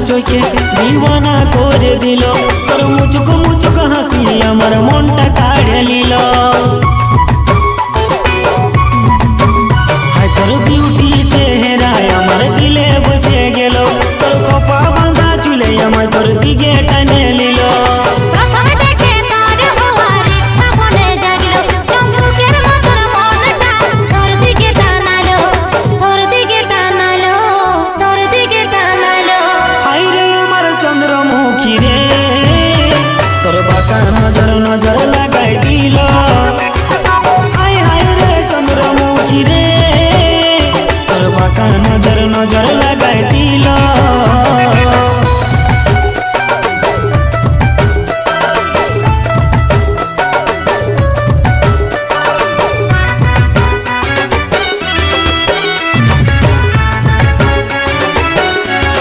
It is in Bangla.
চোখে দিওয়ানা করে দিল তোর মুচুক মুচুক হাসি আমার মনটা কাড়ে নিল হায় তোর বিউটি চেহারায় আমার দিলে বসে গেল তোর খোপা বাঁধা চুলে আমার তোর দিকে টানে নিল চন্দ্রমুখী রে তোর বাঁকা নজর নজর